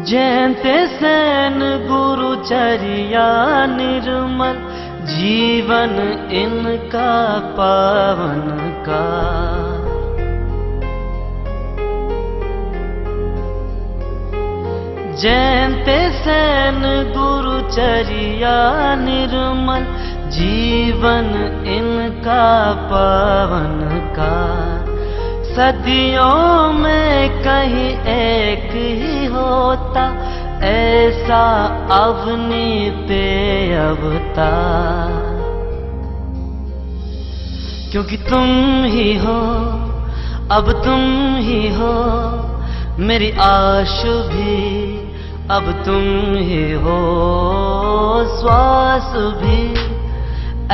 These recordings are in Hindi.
जयंते सेन गुरुचर्या निर्मल, जीवन इनका पावन का। जयंते सेन गुरुचर्या निर्मल, जीवन इनका पावन का। सदियों में कहीं एक ही होता, ऐसा अवनी पे अवतार। क्योंकि तुम ही हो, अब तुम ही हो, मेरी आश भी अब तुम ही हो। श्वास भी,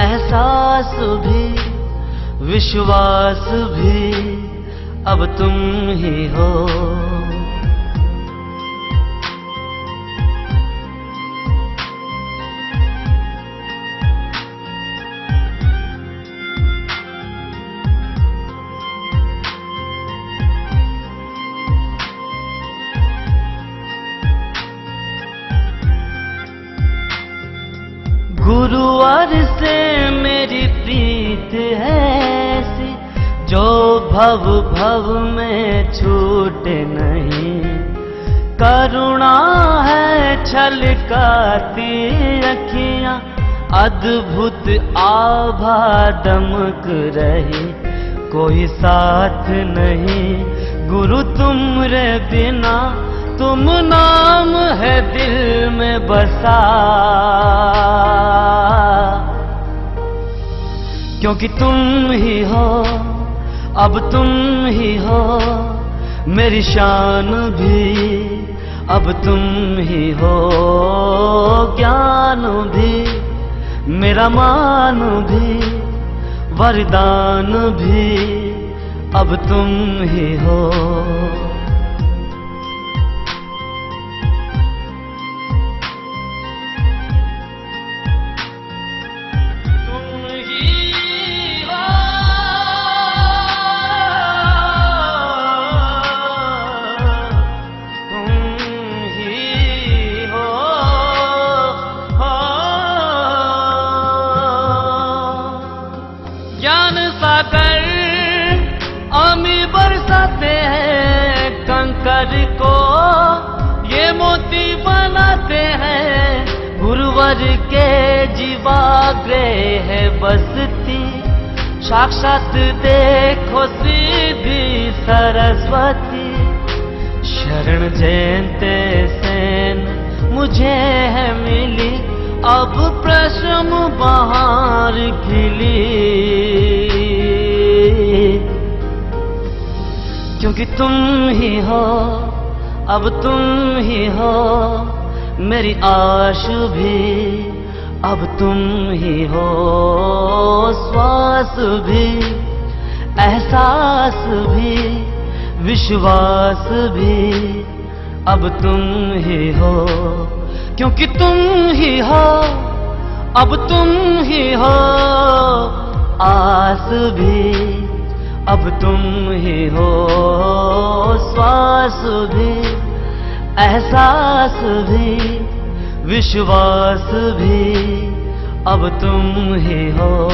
एहसास भी, विश्वास भी अब तुम ही हो। गुरुवर से मेरी प्रीत है ऐसी, जो भव भव में छूटे नहीं। करुणा है छलकाती अखियां, अद्भुत आभा दमक रही। कोई साथ नहीं गुरु तुमरे बिना, तुम नाम है दिल में बसा। क्योंकि तुम ही हो, अब तुम ही हो, मेरी शान भी अब तुम ही हो। ज्ञान भी, मेरा मान भी, वरदान भी अब तुम ही हो। ज्ञान सागर आमी बरसाते हैं, कंकर को ये मोती बनाते हैं। गुरुवर के जीवाग्रह है बसती, साक्षात देखो सीधी सरस्वती। शरण जयंते सेन मुझे है मिली, अब प्रश्न बहार खिली। क्योंकि तुम ही हो, अब तुम ही हो, मेरी आश भी अब तुम ही हो। श्वास भी, एहसास भी, विश्वास भी अब तुम ही हो। क्योंकि तुम ही हो, अब तुम ही हो। आस भी अब तुम ही हो। श्वास भी, एहसास भी, विश्वास भी अब तुम ही हो।